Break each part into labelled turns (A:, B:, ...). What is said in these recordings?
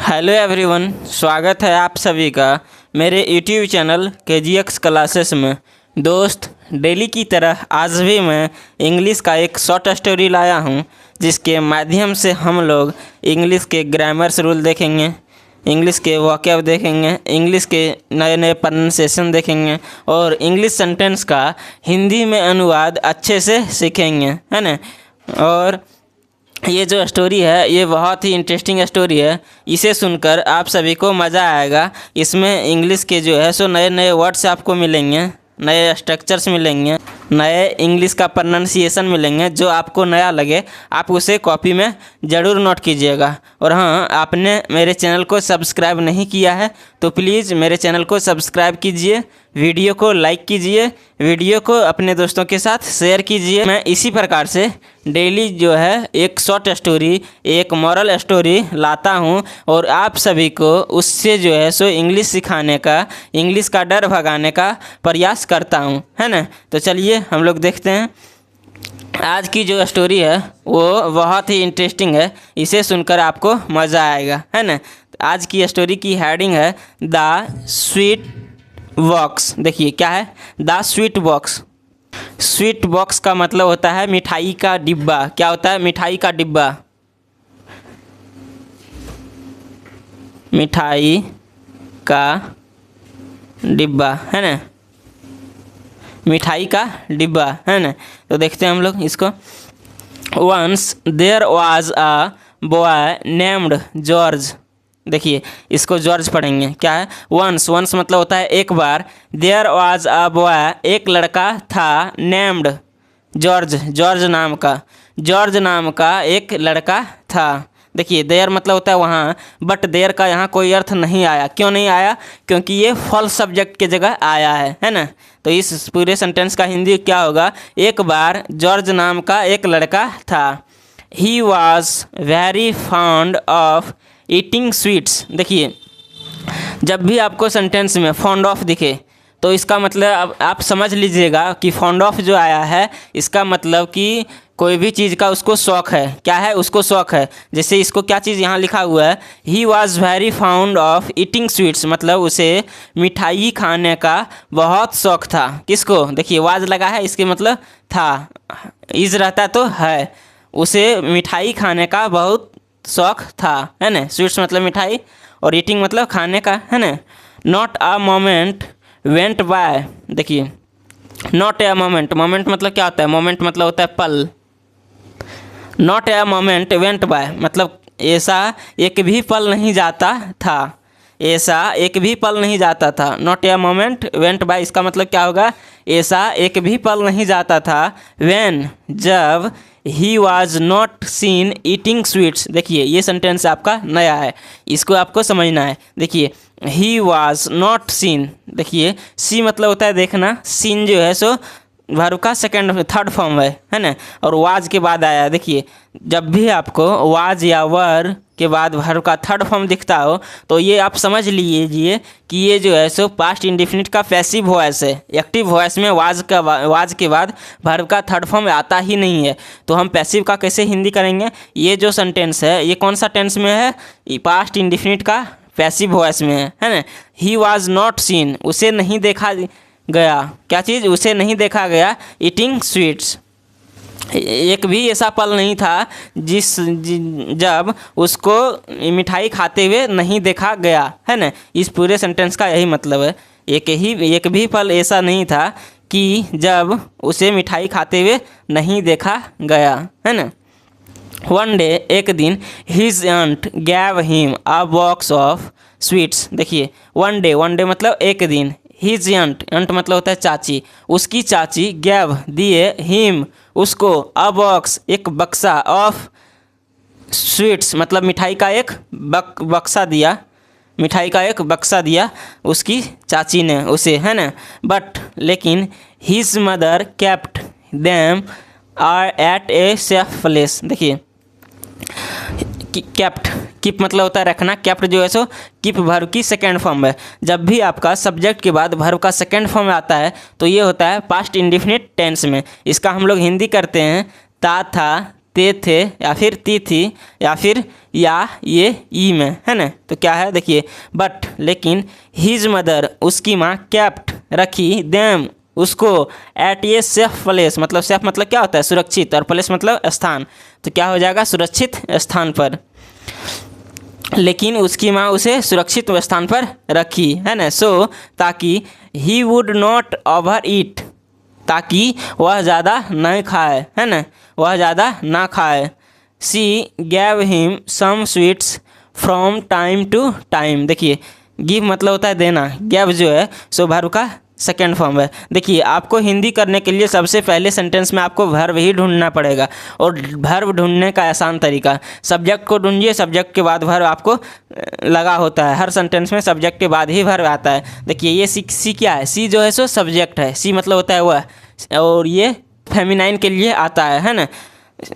A: Hello everyone, स्वागत है आप सभी का मेरे यूट्यूब चैनल KGX क्लासेस में। दोस्त, डेली की तरह आज भी मैं इंग्लिश का एक शॉर्ट स्टोरी लाया हूं, जिसके माध्यम से हम लोग इंग्लिश के ग्रामर्स रूल देखेंगे, इंग्लिश के वोकैब देखेंगे, इंग्लिश के नए नए प्रोनाउंसिएशन देखेंगे और इंग्लिश सेंटेंस का हिंदी में अनुवाद अच्छे से सीखेंगे, है ना। और ये जो स्टोरी है ये बहुत ही इंटरेस्टिंग स्टोरी है। इसे सुनकर आप सभी को मज़ा आएगा। इसमें इंग्लिश के जो है सो नए नए वर्ड्स आपको मिलेंगे, नए स्ट्रक्चर्स मिलेंगे, नए इंग्लिश का प्रोनाउंसिएशन मिलेंगे। जो आपको नया लगे आप उसे कॉपी में ज़रूर नोट कीजिएगा। और हाँ, आपने मेरे चैनल को सब्सक्राइब नहीं किया है तो प्लीज़ मेरे चैनल को सब्सक्राइब कीजिए, वीडियो को लाइक कीजिए, वीडियो को अपने दोस्तों के साथ शेयर कीजिए। मैं इसी प्रकार से डेली जो है एक शॉर्ट स्टोरी, एक मॉरल स्टोरी लाता हूँ और आप सभी को उससे जो है सो इंग्लिश सिखाने का, इंग्लिश का डर भगाने का प्रयास करता हूँ, है ना। तो चलिए हम लोग देखते हैं। आज की जो स्टोरी है वो बहुत ही इंटरेस्टिंग है। इसे सुनकर आपको मज़ा आएगा, है ना। आज की स्टोरी की हेडिंग है द स्वीट बॉक्स। देखिए क्या है, the sweet box. Sweet box का मतलब होता है मिठाई का डिब्बा। क्या होता है? मिठाई का डिब्बा, मिठाई का डिब्बा, है ना, मिठाई का डिब्बा, है ना। तो देखते हैं हम लोग इसको। Once there was a boy named George. देखिए इसको जॉर्ज पढ़ेंगे। क्या है? वंस, वंस मतलब होता है एक बार। देयर वाज अ बॉय, एक लड़का था, नेम्ड जॉर्ज, जॉर्ज नाम का, जॉर्ज नाम का एक लड़का था। देखिए देयर मतलब होता है वहाँ, बट देयर का यहाँ कोई अर्थ नहीं आया। क्यों नहीं आया? क्योंकि ये फॉल्स सब्जेक्ट की जगह आया है ना। तो इस पूरे सेंटेंस का हिंदी क्या होगा? एक बार जॉर्ज नाम का एक लड़का था। He was very fond of eating sweets. देखिए जब भी आपको सेंटेंस में फॉन्ड ऑफ दिखे तो इसका मतलब अब आप समझ लीजिएगा कि फॉन्ड ऑफ जो आया है इसका मतलब कि कोई भी चीज़ का उसको शौक़ है। क्या है? उसको शौक़ है। जैसे इसको क्या चीज़ यहाँ लिखा हुआ है, he was very found of eating sweets, मतलब उसे मिठाई खाने का बहुत शौक़ था। किसको? देखिए वाज लगा है, इसके मतलब था, इज रहता तो है। उसे मिठाई खाने का बहुत शौक़ था, है ना। स्वीट्स मतलब मिठाई और ईटिंग मतलब खाने का, है ना। Not a moment went by. देखिए नॉट ए मोमेंट, मोमेंट मतलब क्या होता है? मोमेंट मतलब होता है पल। Not a moment went by मतलब ऐसा एक भी पल नहीं जाता था, ऐसा एक भी पल नहीं जाता था। Not a moment went by इसका मतलब क्या होगा? ऐसा एक भी पल नहीं जाता था। व्हेन, जब, he was not seen eating sweets. देखिए ये सेंटेंस आपका नया है, इसको आपको समझना है। देखिए ही वॉज नॉट सीन, देखिए सी मतलब होता है देखना, सीन जो है सो वर्ब का सेकंड थर्ड फॉर्म है ना। और वाज के बाद आया। देखिए जब भी आपको वाज या वर के बाद वर्ब का थर्ड फॉर्म दिखता हो तो ये आप समझ लीजिए कि ये जो है सो पास्ट इंडेफिनिट का पैसिव वॉइस है। एक्टिव वॉइस में वाज के बाद वर्ब का थर्ड फॉर्म आता ही नहीं है। तो हम पैसिव का कैसे हिंदी करेंगे? ये जो सेंटेंस है ये कौन सा टेंस में है? पास्ट इंडेफिनिट का पैसिव वॉइस में है ना। ही वॉज नॉट सीन, उसे नहीं देखा गया। क्या चीज़? उसे नहीं देखा गया ईटिंग स्वीट्स। एक भी ऐसा पल नहीं था जब उसको मिठाई खाते हुए नहीं देखा गया, है ना। इस पूरे सेंटेंस का यही मतलब है। एक भी पल ऐसा नहीं था कि जब उसे मिठाई खाते हुए नहीं देखा गया, है ना। वन डे, एक दिन, his aunt gave him a box of sweets। देखिए वन डे मतलब एक दिन, हिज aunt मतलब होता है चाची, उसकी चाची, गैव दिए, हिम उसको, अ बॉक्स एक बक्सा, ऑफ स्वीट्स मतलब मिठाई का एक बक्सा दिया, मिठाई का एक बक्सा दिया उसकी चाची ने उसे, है ना। बट लेकिन his mother kept them are at a safe place. देखिए केप्ट, कीप मतलब होता है रखना, केप्ट जो है सो कीप वर्ब की सेकेंड फॉर्म है। जब भी आपका सब्जेक्ट के बाद वर्ब का सेकेंड फॉर्म आता है तो ये होता है पास्ट इंडेफिनिट टेंस में। इसका हम लोग हिंदी करते हैं ता था, ते थे या फिर ती थी या फिर या ये ई में, है ना। तो क्या है देखिए, बट लेकिन हिज मदर उसकी माँ केप्ट रखी देम उसको एट ए सेफ प्लेस, मतलब सेफ मतलब क्या होता है सुरक्षित, और प्लेस मतलब स्थान, तो क्या हो जाएगा सुरक्षित स्थान पर। लेकिन उसकी माँ उसे सुरक्षित स्थान पर रखी, है ना। सो ताकि ही वुड नॉट ओवर ईट, ताकि वह ज़्यादा नहीं खाए, है ना, वह ज़्यादा ना खाए। She gave him some sweets from time to time. देखिए गिव मतलब होता है देना, गैव जो है सो वर्ब का सेकेंड फॉर्म है। देखिए आपको हिंदी करने के लिए सबसे पहले सेंटेंस में आपको वर्ब ही ढूंढना पड़ेगा, और वर्ब ढूंढने का आसान तरीका सब्जेक्ट को ढूंढिए, सब्जेक्ट के बाद वर्ब आपको लगा होता है, हर सेंटेंस में सब्जेक्ट के बाद ही वर्ब आता है। देखिए ये सी क्या है, सी जो है सो सब्जेक्ट है, सी मतलब होता है वह, और ये फेमिनाइन के लिए आता है ना।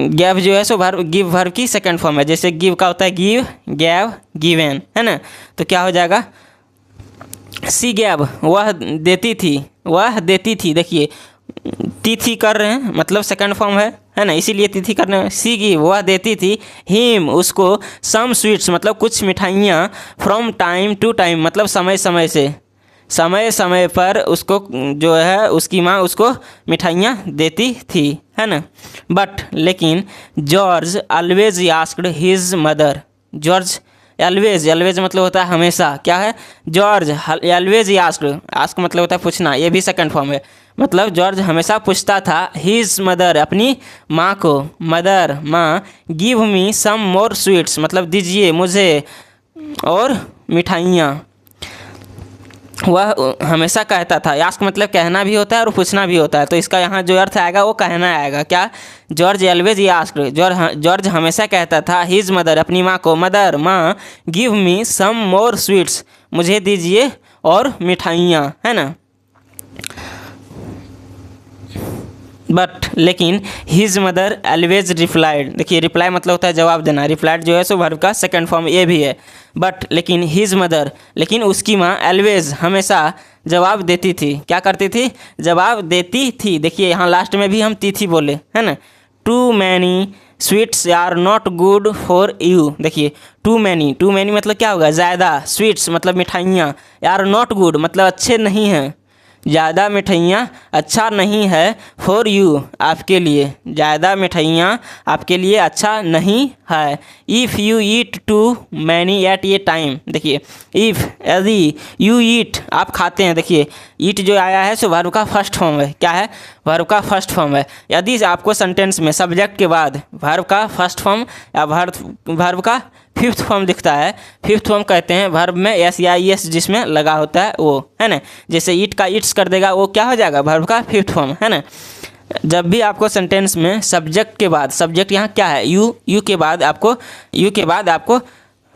A: गैव जो है सो वर्ब गिव वर्ब की सेकेंड फॉर्म है, जैसे गिव का होता है गिव, गैव, गिवेन, है ना। तो क्या हो जाएगा सी गैव वह देती थी, वह देती थी। देखिए तिथि कर रहे हैं मतलब सेकंड फॉर्म है ना, इसीलिए तिथि कर रहे हैं। सी गिव वह देती थी, हिम उसको, सम स्वीट्स मतलब कुछ मिठाइयाँ, फ्रॉम टाइम टू टाइम मतलब समय समय से, समय समय पर उसको जो है उसकी माँ उसको मिठाइयाँ देती थी, है ना। बट लेकिन George always asked his mother, George always, always मतलब होता है हमेशा, क्या है जॉर्ज एलवेज आस्क्ड, आस्क मतलब होता है पूछना, ये भी सेकंड फॉर्म है, मतलब जॉर्ज हमेशा पूछता था हिज मदर अपनी माँ को, मदर माँ, गिव मी सम मोर स्वीट्स मतलब दीजिए मुझे और मिठाइयाँ। वह हमेशा कहता था, आस्क मतलब कहना भी होता है और पूछना भी होता है, तो इसका यहाँ जो अर्थ आएगा वो कहना आएगा, क्या जॉर्ज एलवेज आस्क्ड, जॉर्ज हमेशा कहता था हिज मदर अपनी माँ को, मदर माँ, गिव मी सम मोर स्वीट्स मुझे दीजिए और मिठाइयाँ, है ना। बट लेकिन हिज मदर एलवेज रिप्लाइड, देखिए रिप्लाई मतलब होता है जवाब देना, रिप्लाइड जो है सो वर्ब का सेकंड फॉर्म ये भी है। बट लेकिन हिज मदर, लेकिन उसकी माँ एलवेज हमेशा जवाब देती थी, क्या करती थी जवाब देती थी। देखिए यहाँ लास्ट में भी हम तिथि बोले, है ना। Too many sweets are not good for you, देखिए टू मैनी मतलब क्या होगा ज़्यादा, स्वीट्स मतलब मिठाइयाँ, आर नॉट गुड मतलब अच्छे नहीं हैं, ज़्यादा मिठाइयाँ अच्छा नहीं है, फॉर यू आपके लिए, ज़्यादा मिठाइयाँ आपके लिए अच्छा नहीं है। If you eat too many at a time, देखिए इफ़ यदि, यू ईट आप खाते हैं, देखिए ईट जो आया है सो वर्ब का फर्स्ट फॉर्म है, क्या है वर्ब का फर्स्ट फॉर्म है। यदि आपको सेंटेंस में सब्जेक्ट के बाद वर्ब का फर्स्ट फॉर्म या वर्ब का फिफ्थ फॉर्म दिखता है, फिफ्थ फॉर्म कहते हैं वर्ब में एस या ई एस जिसमें लगा होता है वो, है ना। जैसे ईट का ईट्स कर देगा वो क्या हो जाएगा वर्ब का फिफ्थ फॉर्म, है ना। जब भी आपको सेंटेंस में सब्जेक्ट के बाद, सब्जेक्ट यहाँ क्या है यू के बाद आपको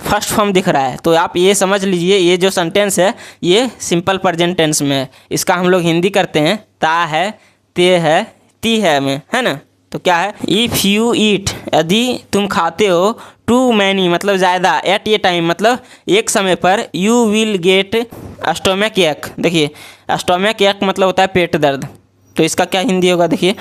A: फर्स्ट फॉर्म दिख रहा है, तो आप ये समझ लीजिए ये जो सेंटेंस है ये सिंपल प्रेजेंट टेंस में है। इसका हम लोग हिंदी करते हैं ता है, ते है, ती है में, है ना। तो क्या है इफ़ यू ईट यदि तुम खाते हो, टू मैनी मतलब ज़्यादा, एट ए टाइम मतलब एक समय पर, यू विल गेट स्टोमक एक, देखिए स्टोमक एक मतलब होता है पेट दर्द, तो इसका क्या हिंदी होगा देखिए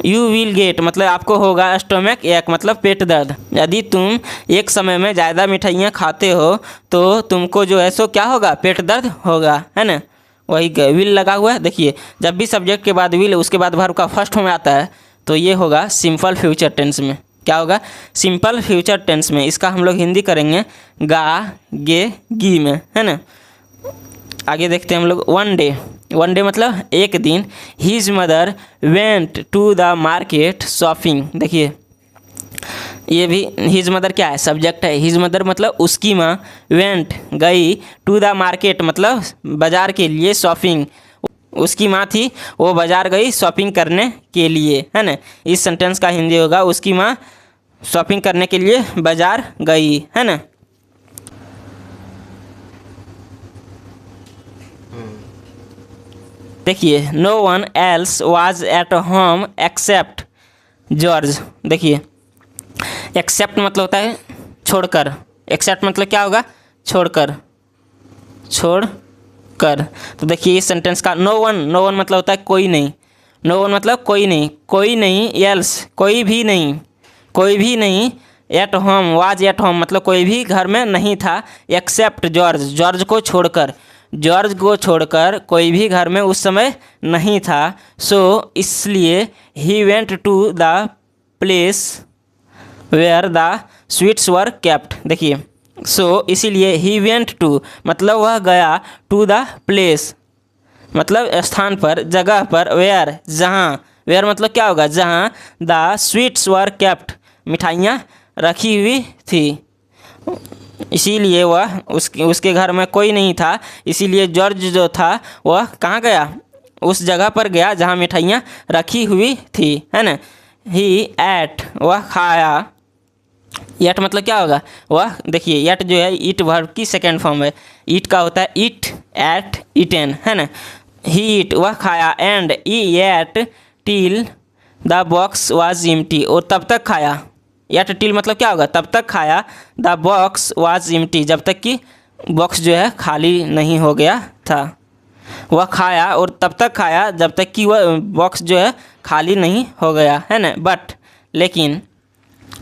A: यू विल गेट मतलब आपको होगा स्टोमक एक मतलब पेट दर्द। यदि तुम एक समय में ज़्यादा मिठाइयाँ खाते हो तो तुमको जो है सो क्या होगा पेट दर्द होगा, है ना। वही विल लगा हुआ है, देखिए जब भी सब्जेक्ट के बाद विल उसके बाद वर्ब का फर्स्ट फॉर्म आता है तो ये होगा सिंपल फ्यूचर टेंस में, क्या होगा सिंपल फ्यूचर टेंस में। इसका हम लोग हिंदी करेंगे गा गे गी में, है ना। आगे देखते हैं हम लोग वन डे मतलब एक दिन, his mother went to the market shopping, देखिए ये भी हिज मदर क्या है सब्जेक्ट है, हिज मदर मतलब उसकी माँ, वेंट गई, टू द मार्केट मतलब बाजार के लिए, शॉपिंग उसकी माँ थी वो बाजार गई शॉपिंग करने के लिए, है ना। इस सेंटेंस का हिंदी होगा उसकी माँ शॉपिंग करने के लिए बाजार गई, है ना। देखिए no one else was at home except George, देखिए एक्सेप्ट मतलब होता है छोड़कर, एक्सेप्ट मतलब क्या होगा छोड़कर, तो देखिए इस सेंटेंस का नो वन मतलब होता है कोई नहीं, नो वन मतलब कोई नहीं एल्स कोई भी नहीं, कोई भी नहीं, at home, was at home मतलब कोई भी घर में नहीं था, एक्सेप्ट जॉर्ज, जॉर्ज को छोड़कर, जॉर्ज को छोड़कर कोई भी घर में उस समय नहीं था। सो इसलिए he went to the place where the sweets were kept. देखिए, सो इसीलिए ही वेंट टू मतलब वह गया, टू द प्लेस मतलब स्थान पर, जगह पर, वेयर जहाँ, वेयर मतलब क्या होगा, जहाँ द स्वीट्स वर केप्ट मिठाइयाँ रखी हुई थी। इसीलिए वह उसके घर में कोई नहीं था, इसीलिए जॉर्ज जो था वह कहाँ गया, उस जगह पर गया जहाँ मिठाइयाँ रखी हुई थी, है ना। ही एट वह खाया, एट मतलब क्या होगा, वह देखिए एट जो है ईट वर्ब की सेकेंड फॉर्म है, ईट का होता है ईट, एट, ईटेन, है ना। ही ईट वह खाया, and he ate till the box was empty और तब तक खाया, एट टिल मतलब क्या होगा, तब तक खाया, द बॉक्स वाज एम्प्टी जब तक कि बॉक्स जो है खाली नहीं हो गया था। वह खाया और तब तक खाया जब तक कि वह बॉक्स जो है खाली नहीं हो गया, है ना। बट लेकिन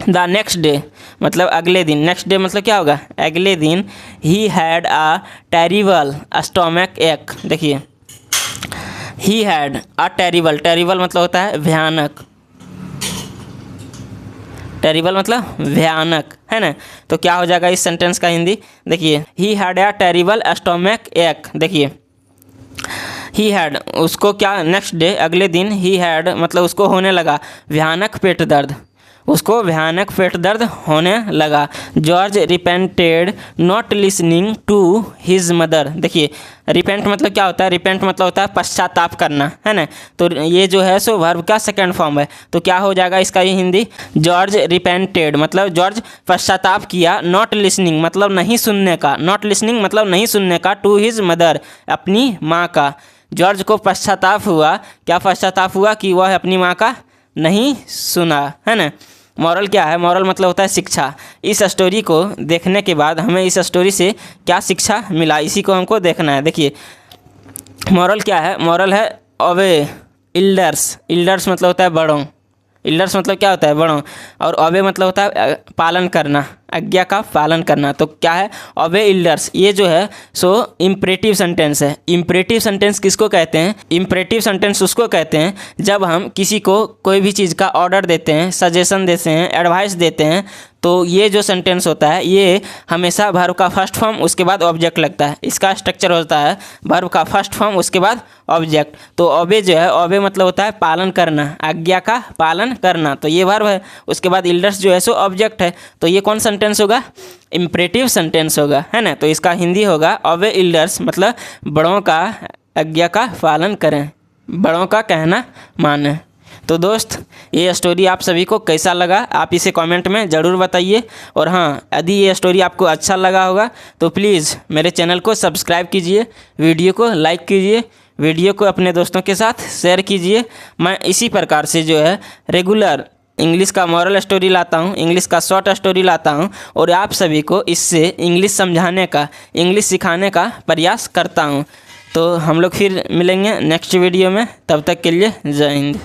A: द नेक्स्ट डे मतलब अगले दिन, नेक्स्ट डे मतलब क्या होगा, अगले दिन, he had a terrible stomach एक। देखिए, he had a terrible, terrible मतलब होता है भयानक, टेरिबल मतलब भयानक, है ना। तो क्या हो जाएगा इस सेंटेंस का हिंदी, देखिए, he had a terrible stomach एक। देखिए, ही हैड उसको क्या, नेक्स्ट डे अगले दिन, ही हैड मतलब उसको होने लगा भयानक पेट दर्द, उसको भयानक पेट दर्द होने लगा। George repented not listening to his mother. देखिए, रिपेंट मतलब क्या होता है, रिपेंट मतलब होता है पश्चाताप करना, है ना। तो ये जो है सो वर्ब का सेकंड फॉर्म है, तो क्या हो जाएगा इसका ये हिंदी, जॉर्ज रिपेंटेड मतलब जॉर्ज पश्चाताप किया, नॉट लिसनिंग मतलब नहीं सुनने का, नॉट लिसनिंग मतलब नहीं सुनने का, टू हिज मदर अपनी माँ का। जॉर्ज को पश्चाताप हुआ, क्या पश्चाताप हुआ कि वह अपनी माँ का नहीं सुना, है ना। मॉरल क्या है, मॉरल मतलब होता है शिक्षा। इस स्टोरी को देखने के बाद हमें इस स्टोरी से क्या शिक्षा मिला, इसी को हमको देखना है। देखिए, मॉरल क्या है, मॉरल है ओबे इल्डर्स, इल्डर्स मतलब होता है बड़ों, इल्डर्स मतलब क्या होता है बड़ों, और ओबे मतलब होता है पालन करना, आज्ञा का पालन करना। तो क्या है ओबे इल्डर्स, ये जो है सो इम्परेटिव सेंटेंस है। इम्परेटिव सेंटेंस किसको कहते हैं, इम्परेटिव सेंटेंस उसको कहते हैं जब हम किसी को कोई भी चीज़ का ऑर्डर देते हैं, सजेशन देते हैं, एडवाइस देते हैं, तो ये जो सेंटेंस होता है ये हमेशा वर्ब का फर्स्ट फॉर्म उसके बाद ऑब्जेक्ट लगता है। इसका स्ट्रक्चर होता है वर्ब का फर्स्ट फॉर्म उसके बाद ऑब्जेक्ट। तो ओबे जो है, ओबे मतलब होता है पालन करना, आज्ञा का पालन करना, तो ये वर्ब है। उसके बाद इल्डर्स जो है सो ऑब्जेक्ट है, तो ये कौन सेंटेंस होगा, इम्परेटिव सेंटेंस होगा, है ना। तो इसका हिंदी होगा ओबे इल्डर्स मतलब बड़ों का आज्ञा का पालन करें, बड़ों का कहना माने। तो दोस्त, ये स्टोरी आप सभी को कैसा लगा आप इसे कमेंट में ज़रूर बताइए। और हाँ, यदि ये स्टोरी आपको अच्छा लगा होगा तो प्लीज़ मेरे चैनल को सब्सक्राइब कीजिए, वीडियो को लाइक कीजिए, वीडियो को अपने दोस्तों के साथ शेयर कीजिए। मैं इसी प्रकार से जो है रेगुलर इंग्लिश का मॉरल स्टोरी लाता हूँ, इंग्लिश का शॉर्ट स्टोरी लाता हूँ, और आप सभी को इससे इंग्लिश समझाने का, इंग्लिश सिखाने का प्रयास करता हूँ। तो हम लोग फिर मिलेंगे नेक्स्ट वीडियो में, तब तक के लिए जय हिंद।